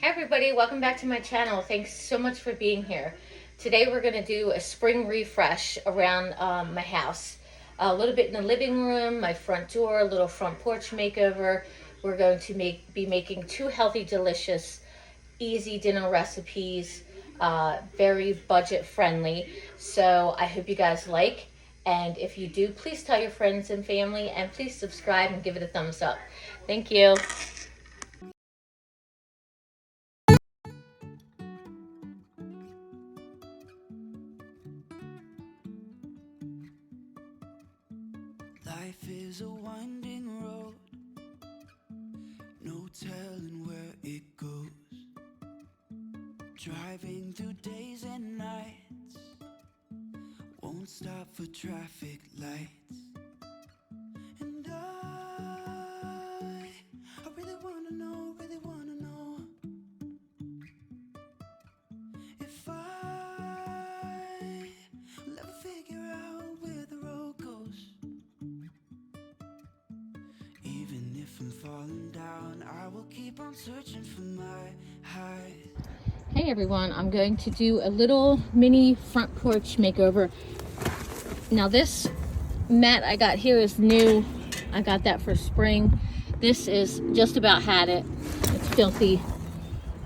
Everybody, welcome back to my channel. Thanks so much for being here. Today we're going to do a spring refresh around my house. A little bit in the living room, my front door, a little front porch makeover. We're going to be making two healthy, delicious, easy dinner recipes, very budget friendly. So I hope you guys like, and if you do, please tell your friends and family, and please subscribe and give it a thumbs up. Thank you. Life is a winding road, no telling where it goes. Driving through days and nights, won't stop for traffic lights. And I really wanna know if I will ever figure out where the road goes. Even if I'm falling down, I will keep on searching for my highs. Hey everyone, I'm going to do a little mini front porch makeover. Now this mat I got here is new. I got that for spring. This is just about had it. It's filthy,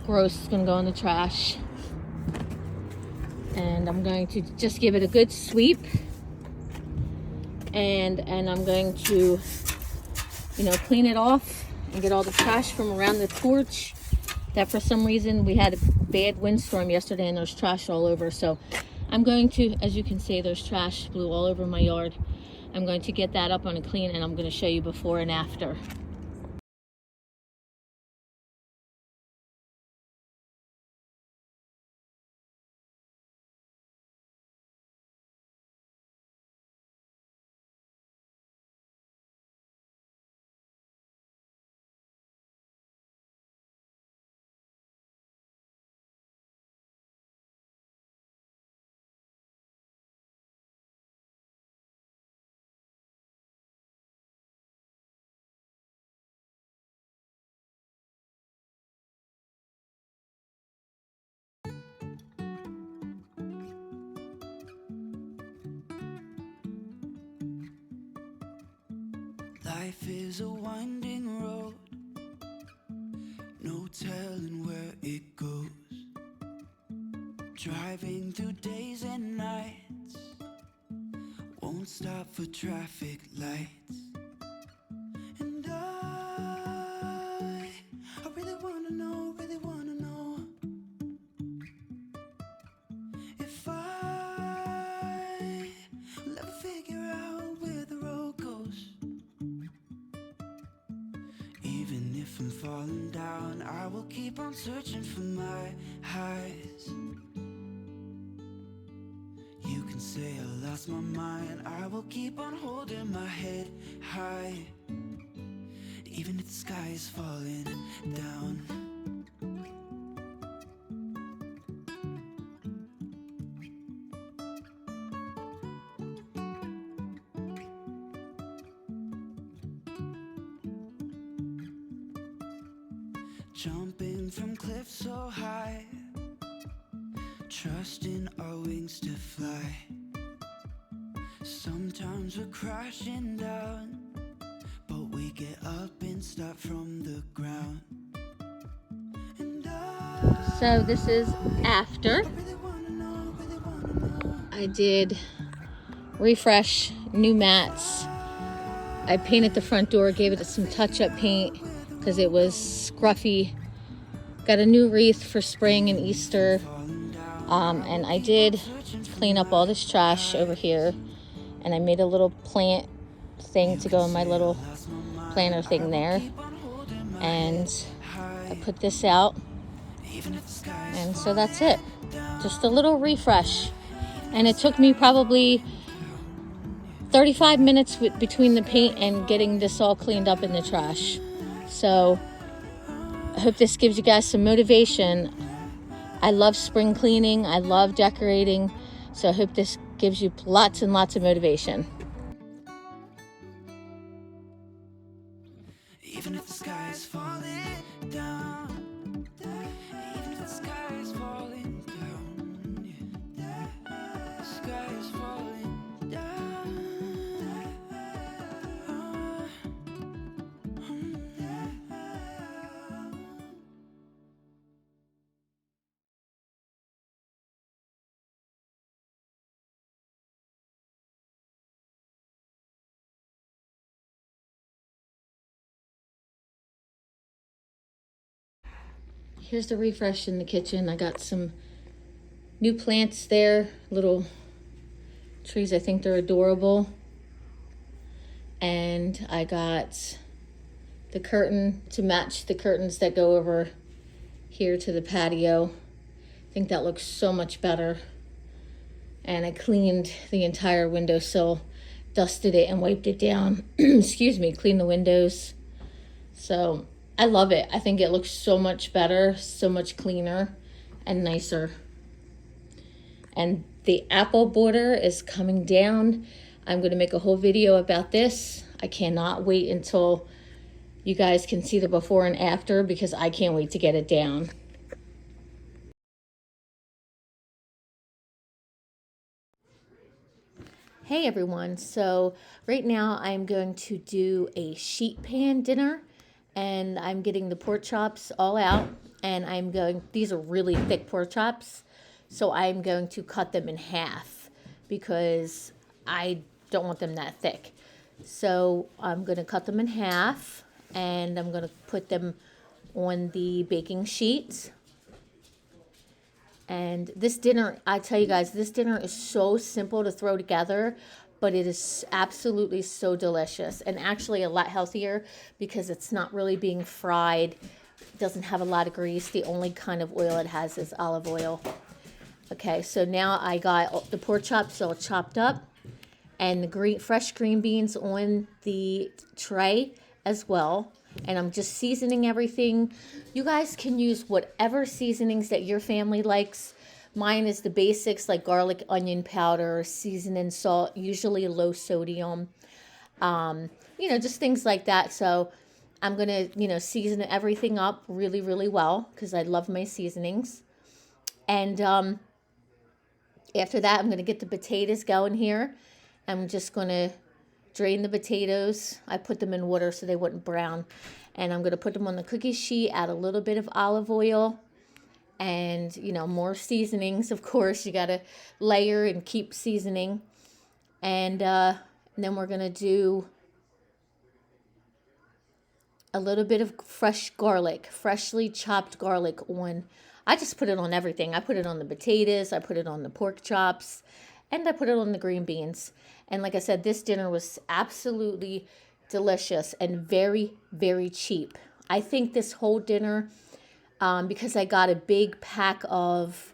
gross, it's gonna go in the trash. And I'm going to just give it a good sweep. And I'm going to, clean it off and get all the trash from around the porch. That for some reason we had a bad windstorm yesterday and there's trash all over. So I'm going to, as you can see, there's trash blew all over my yard. I'm going to get that up on a clean, and I'm going to show you before and after. Life is a winding road, no telling where it goes. Driving through days and nights, won't stop for traffic lights. And I really wanna know if I will ever figure out where the road goes. Even if I'm falling down, I will keep on searching for my highs. You can say I lost my mind, I will keep on holding my head high. Even if the sky is falling down. Jumping from cliffs so high, trusting our wings to fly. Sometimes we're crashing down, but we get up and start from the ground. So this is after. I did refresh, new mats. I painted the front door, gave it some touch-up paint because it was scruffy. Got a new wreath for spring and Easter. And I did clean up all this trash over here. And I made a little plant thing to go in my little planter thing there. And I put this out. And so that's it. Just a little refresh. And it took me probably 35 minutes between the paint and getting this all cleaned up in the trash. So I hope this gives you guys some motivation. I love spring cleaning. I love decorating. So I hope this gives you lots and lots of motivation. Even if the sky is falling down, here's the refresh in the kitchen. I got some new plants there, little trees. I think they're adorable. And I got the curtain to match the curtains that go over here to the patio. I think that looks so much better. And I cleaned the entire windowsill, dusted it and wiped it down. Excuse me, cleaned the windows. So I love it. I think it looks so much better, so much cleaner and nicer. And the apple border is coming down. I'm going to make a whole video about this. I cannot wait until you guys can see the before and after, because I can't wait to get it down. Hey everyone, so right now I'm going to do a sheet pan dinner, and I'm getting the pork chops all out, and these are really thick pork chops, so I'm going to cut them in half because I don't want them that thick. So I'm going to cut them in half, and I'm going to put them on the baking sheet. And this dinner, I tell you guys, this dinner is so simple to throw together, but it is absolutely so delicious, and actually a lot healthier because it's not really being fried. It doesn't have a lot of grease. The only kind of oil it has is olive oil. Okay, so now I got the pork chops all chopped up, and the fresh green beans on the tray as well. And I'm just seasoning everything. You guys can use whatever seasonings that your family likes. Mine is the basics like garlic, onion powder, seasoning, salt, usually low sodium. Just things like that. So I'm going to, season everything up really, really well because I love my seasonings. And after that, I'm going to get the potatoes going here. I'm just going to drain the potatoes. I put them in water so they wouldn't brown. And I'm going to put them on the cookie sheet, add a little bit of olive oil, and, more seasonings. Of course, you got to layer and keep seasoning. And then we're going to do a little bit of fresh garlic, freshly chopped garlic on. I just put it on everything. I put it on the potatoes, I put it on the pork chops, and I put it on the green beans. And like I said, this dinner was absolutely delicious and very, very cheap. I think this whole dinner, because I got a big pack of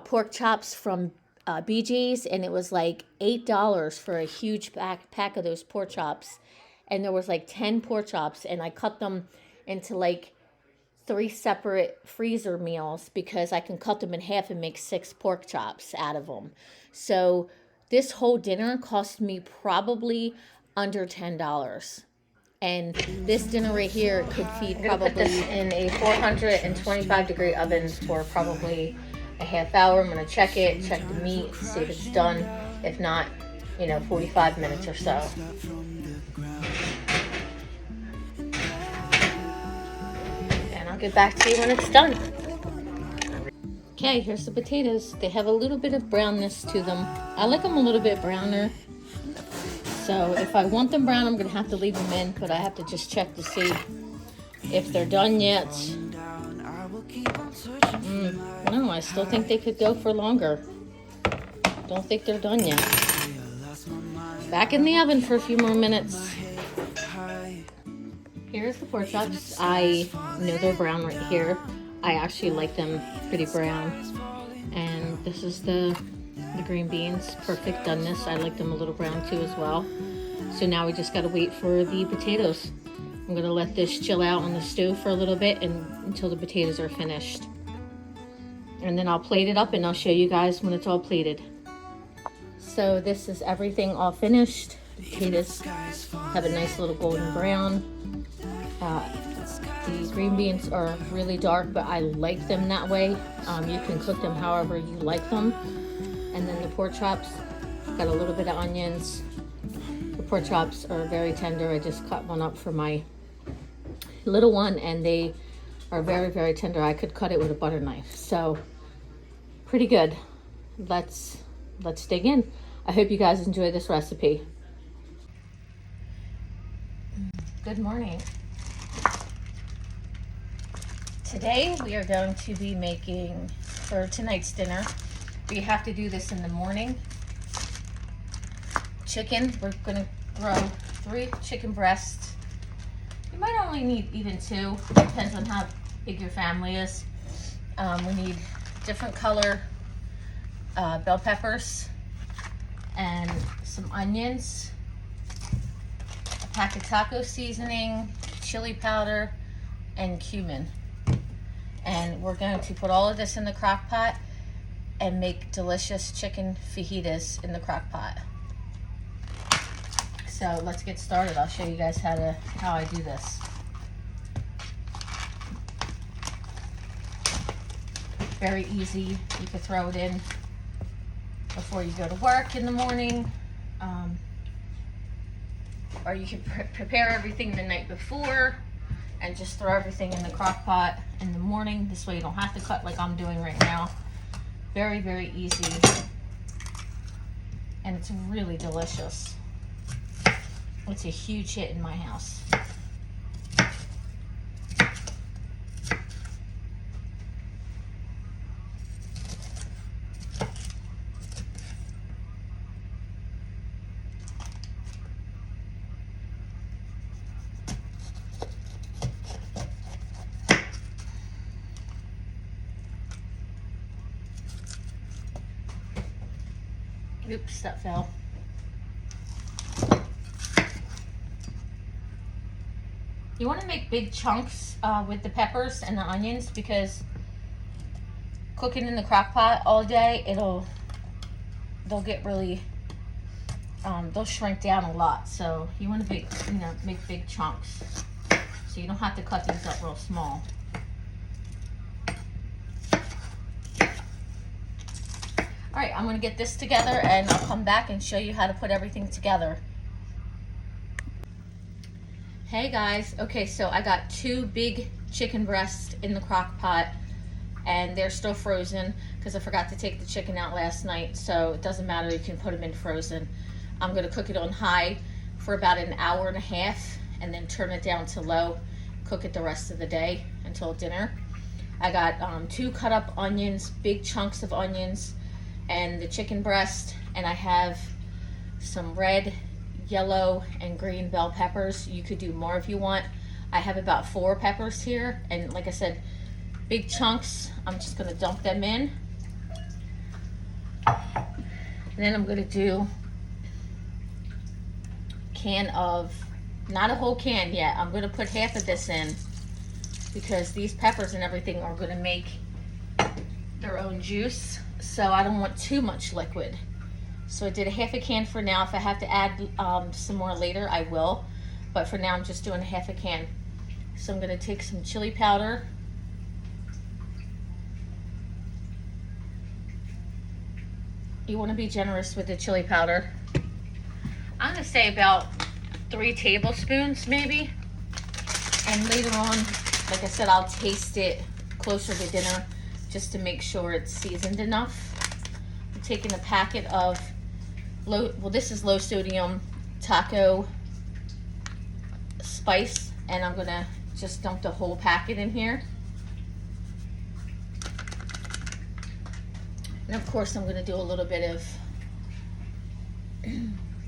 pork chops from BJ's, and it was like $8 for a huge pack of those pork chops. And there was like 10 pork chops, and I cut them into like 3 separate freezer meals because I can cut them in half and make 6 pork chops out of them. So this whole dinner cost me probably under $10. And this dinner right here could feed probably... I'm going to put this in a 425 degree oven for probably a half hour. I'm going to check it, check the meat, see if it's done. If not, 45 minutes or so. And I'll get back to you when it's done. Okay, here's the potatoes. They have a little bit of brownness to them. I like them a little bit browner. So if I want them brown, I'm going to have to leave them in, but I have to just check to see if they're done yet. No, I still think they could go for longer. Don't think they're done yet. Back in the oven for a few more minutes. Here's the pork chops. I know they're brown right here. I actually like them pretty brown. And this is the green beans, perfect doneness. I like them a little brown too as well. So now we just got to wait for the potatoes. I'm going to let this chill out on the stove for a little bit until the potatoes are finished. And then I'll plate it up and I'll show you guys when it's all plated. So this is everything all finished. The potatoes have a nice little golden brown. The green beans are really dark, but I like them that way. You can cook them however you like them. And then the pork chops, got a little bit of onions. The pork chops are very tender. I just cut one up for my little one, and they are very, very tender. I could cut it with a butter knife. So pretty good. Let's dig in. I hope you guys enjoy this recipe. Good morning. Today we are going to be making, for tonight's dinner, we have to do this in the morning. Chicken, we're gonna grow 3 chicken breasts. You might only need even 2, depends on how big your family is. We need different color bell peppers and some onions, a pack of taco seasoning, chili powder, and cumin. And we're going to put all of this in the crock pot and make delicious chicken fajitas in the crock pot. So let's get started. I'll show you guys how I do this. Very easy. You could throw it in before you go to work in the morning, or you can prepare everything the night before and just throw everything in the crock pot in the morning. This way you don't have to cut like I'm doing right now. Very, very easy, and it's really delicious. It's a huge hit in my house. Oops, that fell. You want to make big chunks with the peppers and the onions, because cooking in the crock pot all day, they'll get really, they'll shrink down a lot. So you want to make big chunks, so you don't have to cut these up real small. All right, I'm gonna get this together and I'll come back and show you how to put everything together. Hey guys, okay, so I got 2 big chicken breasts in the crock pot, and they're still frozen because I forgot to take the chicken out last night, so it doesn't matter, you can put them in frozen. I'm gonna cook it on high for about an hour and a half and then turn it down to low, cook it the rest of the day until dinner. I got 2 cut up onions, big chunks of onions, and the chicken breast, and I have some red, yellow, and green bell peppers. You could do more if you want. I have about 4 peppers here, and like I said, big chunks. I'm just gonna dump them in. And then I'm gonna do a can of, not a whole can yet, I'm gonna put half of this in because these peppers and everything are gonna make their own juice. So I don't want too much liquid. So I did a half a can for now. If I have to add some more later, I will. But for now, I'm just doing a half a can. So I'm gonna take some chili powder. You wanna be generous with the chili powder. I'm gonna say about 3 tablespoons maybe. And later on, like I said, I'll taste it closer to dinner just to make sure it's seasoned enough. I'm taking a packet of this is low sodium taco spice, and I'm gonna just dump the whole packet in here. And of course I'm gonna do a little bit of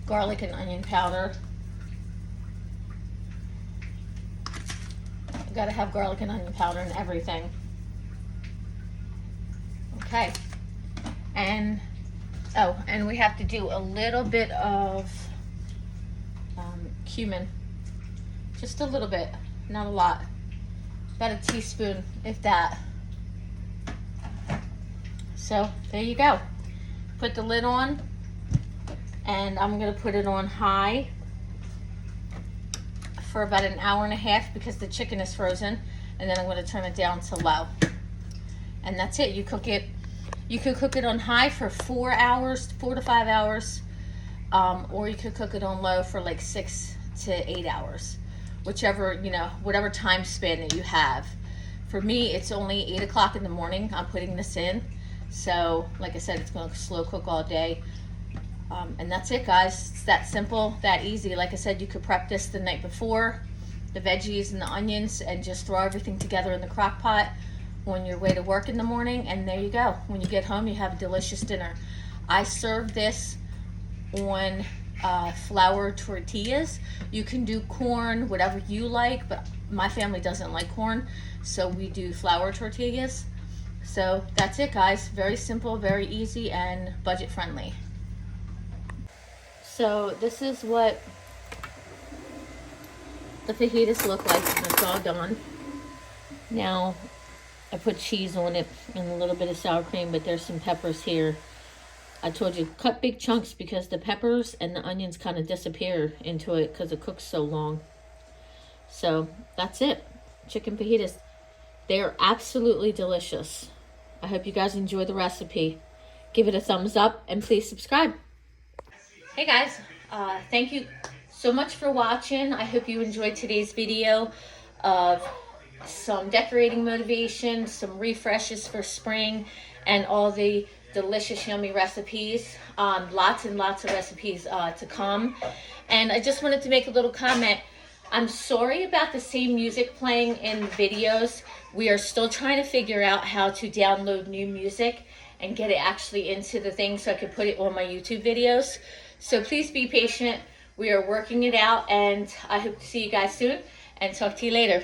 garlic and onion powder. You gotta have garlic and onion powder in everything. Okay, and we have to do a little bit of cumin, just a little bit, not a lot, about a teaspoon, if that. So there you go. Put the lid on, and I'm gonna put it on high for about an hour and a half because the chicken is frozen, and then I'm gonna turn it down to low. And that's it. You cook it. You could cook it on high for 4 hours, 4 to 5 hours, or you could cook it on low for like 6 to 8 hours, whichever, whatever time span that you have. For me, it's only 8 o'clock in the morning I'm putting this in, so like I said, it's going to slow cook all day. And that's it, guys. It's that simple, that easy. Like I said, you could prep this the night before the veggies and the onions and just throw everything together in the crock pot on your way to work in the morning, and there you go. When you get home, you have a delicious dinner. I serve this on flour tortillas. You can do corn, whatever you like, but my family doesn't like corn, so we do flour tortillas. So that's it, guys. Very simple, very easy, and budget friendly. So this is what the fajitas look like when it's all done. Now I put cheese on it and a little bit of sour cream, but there's some peppers here. I told you, cut big chunks because the peppers and the onions kind of disappear into it because it cooks so long. So that's it. Chicken fajitas. They are absolutely delicious. I hope you guys enjoy the recipe. Give it a thumbs up and please subscribe. Hey guys, thank you so much for watching. I hope you enjoyed today's video of some decorating motivation, some refreshes for spring, and all the delicious, yummy recipes. Lots and lots of recipes to come. And I just wanted to make a little comment. I'm sorry about the same music playing in the videos. We are still trying to figure out how to download new music and get it actually into the thing so I can put it on my YouTube videos. So please be patient. We are working it out, and I hope to see you guys soon and talk to you later.